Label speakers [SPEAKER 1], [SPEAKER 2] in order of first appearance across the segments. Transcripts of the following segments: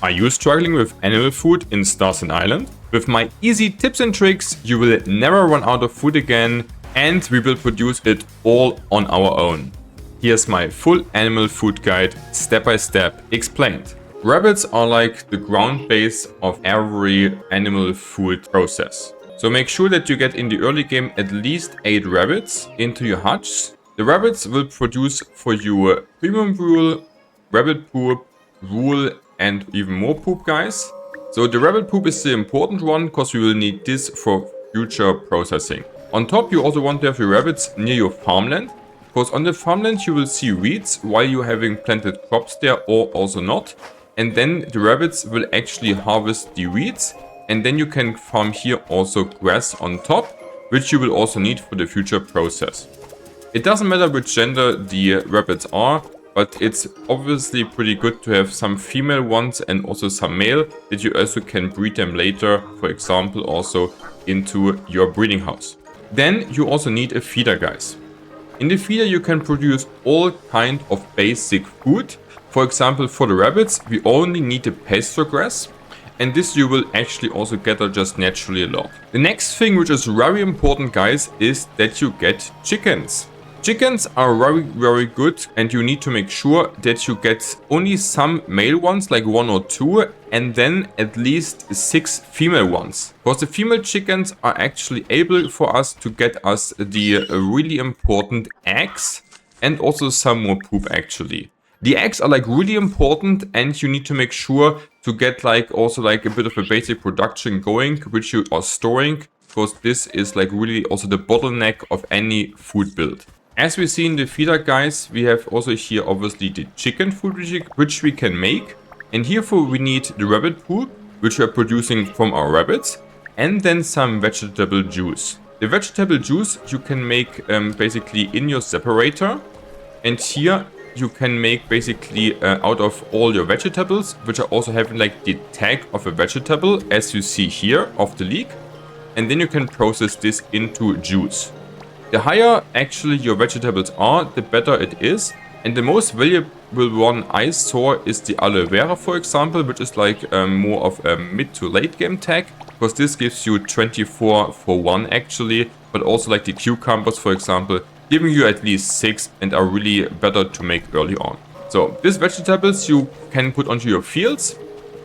[SPEAKER 1] Are you struggling with animal food in Starsand Island? With my easy tips and tricks, you will never run out of food again, and we will produce it all on our own. Here's my full animal food guide, step by step explained. Rabbits are like the ground base of every animal food process. So make sure that you get in the early game at least 8 rabbits into your hutch. The rabbits will produce for you premium wool, rabbit poop, wool, and even more poop, guys. So the rabbit poop is the important one because we will need this for future processing. On top, you also want to have your rabbits near your farmland, because on the farmland you will see weeds while you're having planted crops there or also not. And then the rabbits will actually harvest the weeds, and then you can farm here also grass on top, which you will also need for the future process. It doesn't matter which gender the rabbits are, but it's obviously pretty good to have some female ones and also some male, that you also can breed them later, for example, also into your breeding house. Then you also need a feeder, guys. In the feeder you can produce all kind of basic food. For example, for the rabbits we only need the pasture grass, and this you will actually also gather just naturally a lot. The next thing, which is very important, guys, is that you get chickens. Chickens are very good, and you need to make sure that you get only some male ones, like 1 or 2, and then at least 6 female ones. Because the female chickens are actually able for us to get us the really important eggs and also some more poop actually. The eggs are like really important, and you need to make sure to get like also like a bit of a basic production going, which you are storing, because this is like really also the bottleneck of any food build. As we see in the feeder, guys, we have also here obviously the chicken food which we can make. And herefore we need the rabbit poop, which we are producing from our rabbits, and then some vegetable juice. The vegetable juice you can make basically in your separator. And here you can make basically out of all your vegetables, which are also having like the tag of a vegetable, as you see here of the leek. And then you can process this into juice. The higher actually your vegetables are, the better it is. And the most valuable one I saw is the aloe vera, for example, which is like more of a mid to late game tag, because this gives you 24 for 1 actually, but also like the cucumbers, for example, giving you at least 6 and are really better to make early on. So these vegetables you can put onto your fields,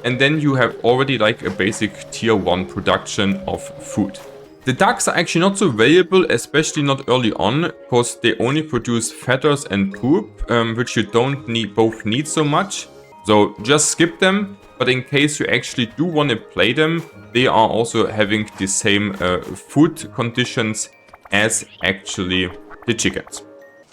[SPEAKER 1] and then you have already like a basic tier 1 production of food. The ducks are actually not so valuable, especially not early on, because they only produce feathers and poop, which you don't both need so much. So just skip them, but in case you actually do want to play them, they are also having the same food conditions as actually the chickens.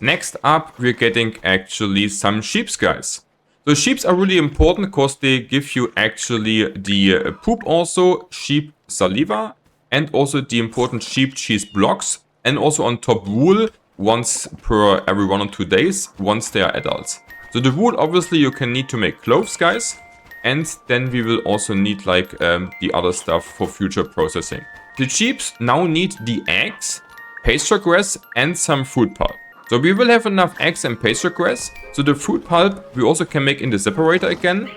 [SPEAKER 1] Next up, we're getting actually some sheeps, guys. So sheeps are really important because they give you actually the poop also, sheep saliva, and also the important sheep cheese blocks, and also on top wool once per every 1 or 2 days once they are adults. So the wool obviously you can need to make clothes, guys, and then we will also need like the other stuff for future processing. The sheeps now need the eggs, pasture grass, and some food pulp. So we will have enough eggs and pasture grass, so the food pulp we also can make in the separator again.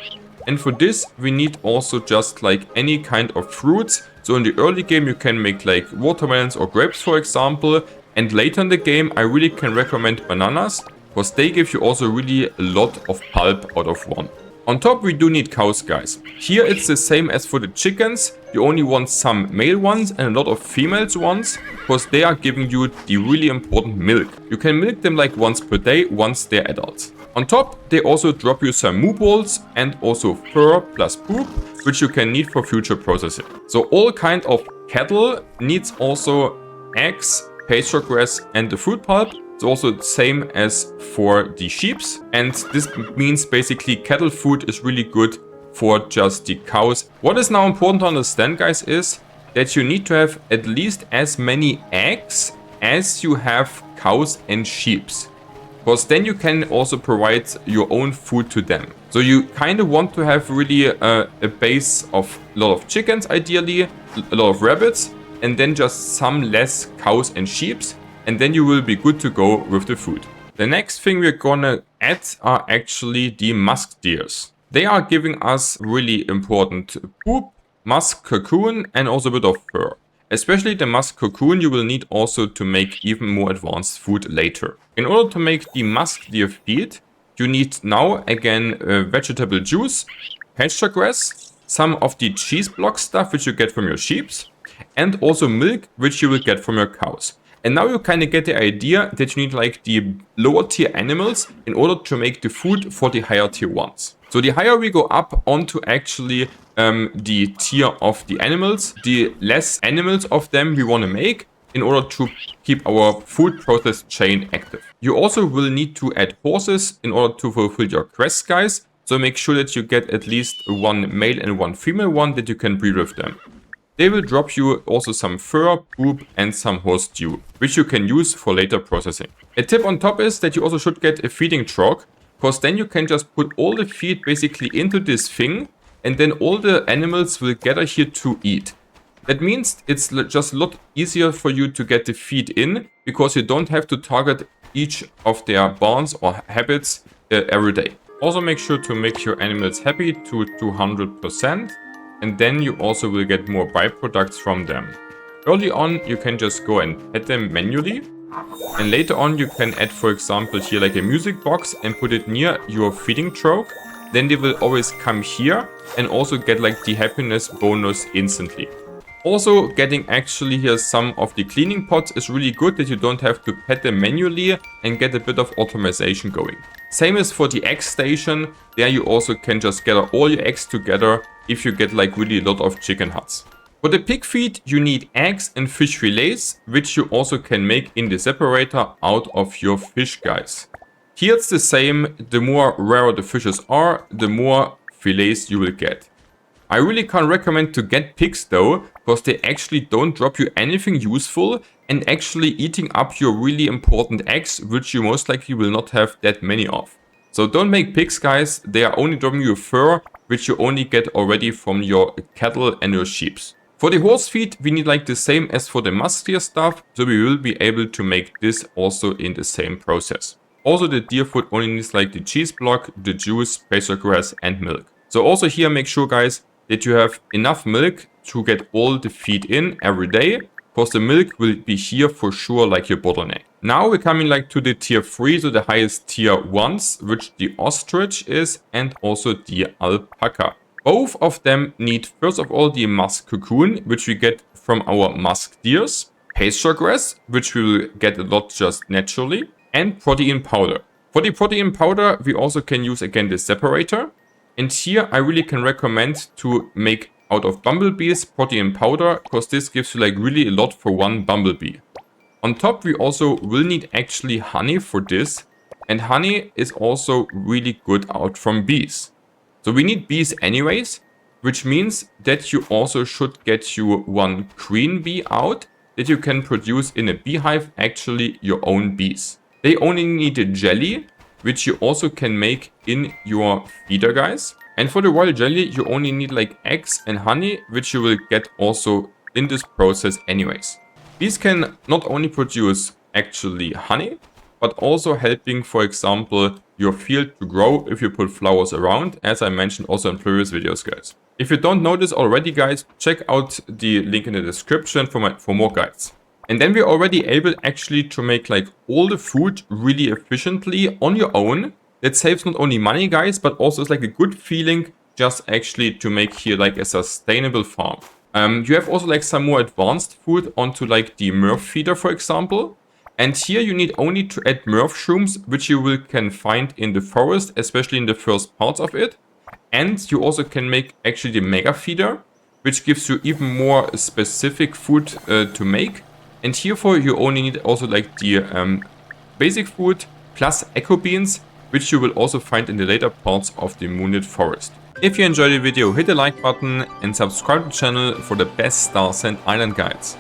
[SPEAKER 1] And for this we need also just like any kind of fruits. So in the early game you can make like watermelons or grapes, for example. And later in the game I really can recommend bananas, because they give you also really a lot of pulp out of 1. On top we do need cows, guys. Here it's the same as for the chickens. You only want some male ones and a lot of females ones, because they are giving you the really important milk. You can milk them like once per day once they're adults. On top, they also drop you some moo balls and also fur plus poop, which you can need for future processing. So all kind of cattle needs also eggs, pasture grass, and the food pulp. It's also the same as for the sheeps. And this means basically cattle food is really good for just the cows. What is now important to understand, guys, is that you need to have at least as many eggs as you have cows and sheeps. Because then you can also provide your own food to them. So you kind of want to have really a base of a lot of chickens ideally, a lot of rabbits, and then just some less cows and sheeps, and then you will be good to go with the food. The next thing we're gonna add are actually the musk deers. They are giving us really important poop, musk cocoon, and also a bit of fur. Especially the musk cocoon you will need also to make even more advanced food later. In order to make the musk deer feed, you need now again vegetable juice, pasture grass, some of the cheese block stuff which you get from your sheep, and also milk which you will get from your cows. And now you kind of get the idea that you need like the lower tier animals in order to make the food for the higher tier ones. So the higher we go up onto actually the tier of the animals, the less animals of them we want to make in order to keep our food process chain active. You also will need to add horses in order to fulfill your quest, guys. So make sure that you get at least one male and one female one that you can breed with them. They will drop you also some fur, poop, and some horse stew, which you can use for later processing. A tip on top is that you also should get a feeding truck, because then you can just put all the feed basically into this thing, and then all the animals will gather here to eat. That means it's just a lot easier for you to get the feed in, because you don't have to target each of their barns or habits every day. Also make sure to make your animals happy to 200%. And then you also will get more byproducts from them. Early on, you can just go and pet them manually. And later on, you can add, for example, here like a music box and put it near your feeding trough. Then they will always come here and also get like the happiness bonus instantly. Also, getting actually here some of the cleaning pots is really good that you don't have to pet them manually and get a bit of automation going. Same as for the egg station, there you also can just gather all your eggs together if you get like really a lot of chicken huts. For the pig feed, you need eggs and fish fillets, which you also can make in the separator out of your fish, guys. Here it's the same, the more rarer the fishes are, the more fillets you will get. I really can't recommend to get pigs though, because they actually don't drop you anything useful and actually eating up your really important eggs, which you most likely will not have that many of. So don't make pigs, guys. They are only dropping you fur, which you only get already from your cattle and your sheep. For the horse feed, we need like the same as for the musk deer stuff, so we will be able to make this also in the same process. Also the deer food only needs like the cheese block, the juice, pasture grass and milk. So also here make sure, guys, that you have enough milk to get all the feed in every day, because the milk will be here for sure like your bottleneck. Now we're coming like to the tier 3, so the highest tier ones, which the ostrich is, and also the alpaca. Both of them need first of all the musk cocoon, which we get from our musk deers, pasture grass, which we will get a lot just naturally, and protein powder. For the protein powder, we also can use again the separator. And here I really can recommend to make out of bumblebees protein powder, because this gives you like really a lot for one bumblebee. On top we also will need actually honey for this, and honey is also really good out from bees. So we need bees anyways, which means that you also should get you one queen bee out that you can produce in a beehive actually your own bees. They only need a jelly, which you also can make in your feeder, guys. And for the royal jelly, you only need like eggs and honey, which you will get also in this process anyways. These can not only produce actually honey, but also helping, for example, your field to grow if you put flowers around, as I mentioned also in previous videos, guys. If you don't know this already, guys, check out the link in the description for more guides. And then we're already able actually to make like all the food really efficiently on your own. That saves not only money, guys, but also is like a good feeling just actually to make here like a sustainable farm. You have also like some more advanced food onto like the Murph feeder, for example. And here you need only to add Murph shrooms, which you can find in the forest, especially in the first parts of it. And you also can make actually the mega feeder, which gives you even more specific food to make. And herefore you only need also like the basic food plus echo beans, which you will also find in the later parts of the Moonlit Forest. If you enjoyed the video, hit the like button and subscribe to the channel for the best Starsand Island guides.